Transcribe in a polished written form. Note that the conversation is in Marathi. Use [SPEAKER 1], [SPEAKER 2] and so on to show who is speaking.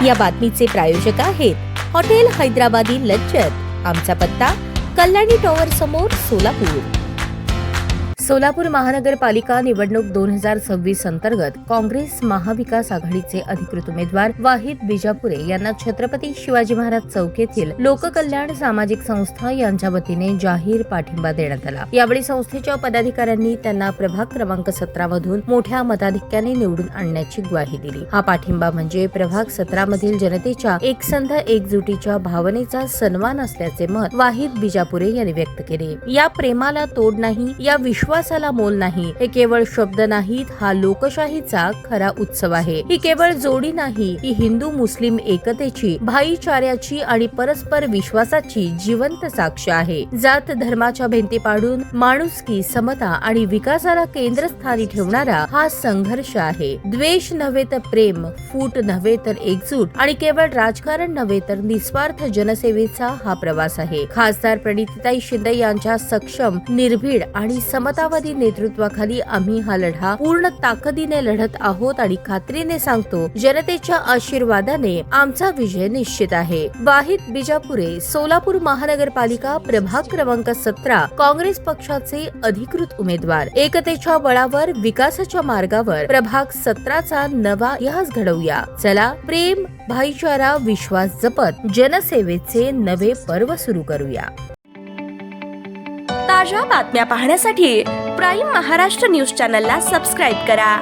[SPEAKER 1] या बातमीचे प्रायोजक आहेत हॉटेल हैदराबादी लज्जत। आमचा पत्ता कल्याणी टॉवर समोर, सोलापूर। सोलापूर महानगरपालिका निवडणूक 2026 अंतर्गत काँग्रेस महाविकास आघाडीचे अधिकृत उमेदवार वाहिद बिजापुरे यांना छत्रपती शिवाजी महाराज चौक येथील लोककल्याण सामाजिक संस्था यांच्या वतीने जाहीर पाठिंबा देण्यात आला। यावेळी संस्थेच्या पदाधिकाऱ्यांनी त्यांना प्रभाग क्रमांक 17 मधून मोठ्या मताधिक्याने निवडून आणण्याची ग्वाही दिली। हा पाठिंबा म्हणजे प्रभाग 17 मधील जनतेच्या एकसंध एकजुटीच्या भावनेचा सन्मान असल्याचे मत वाहिद बिजापुरे यांनी व्यक्त केले। या प्रेमाला तोड नाही, या विश्वासाला मोल नाही, हे केवळ शब्द नाहीत, हा लोकशाहीचा खरा उत्सव आहे। ही केवळ जोडी नाही, ही हिंदू मुस्लिम एकतेची, भाईचाऱ्याची आणि परस्पर विश्वासाची जिवंत साक्ष आहे। जात धर्माच्या भिंती पाडून माणुसकी, समता आणि विकासाला केंद्रस्थानी ठेवणारा हा संघर्ष आहे। द्वेष नव्हे तर प्रेम, फूट नव्हे तर एकजूट आणि केवळ राजकारण नव्हे तर निस्वार्थ जनसेवेचा हा प्रवास आहे। खासदार प्रणितीताई शिंदे यांच्या सक्षम, निर्भीड आणि समतावादी नेतृत्वाखाली आम्ही हा लढा पूर्ण ताकदीने लढत आहोत आणि खात्रीने सांगतो, जनतेच्या आशीर्वादाने आमचा विजय निश्चित आहे। वाहिद बिजापुरे, सोलापूर महानगरपालिका प्रभाग क्रमांक 17, काँग्रेस पक्षाचे अधिकृत उमेदवार। एकतेच्या बळावर विकासाच्या मार्गावर प्रभाग 17चा नवा इतिहास घडवूया। चला, प्रेम, भाईचारा, विश्वास जपत जनसेवेचे नवे पर्व सुरू करूया।
[SPEAKER 2] ताज्या बातम्या पाहण्यासाठी प्राईम महाराष्ट्र न्यूज चॅनलला सबस्क्राईब करा।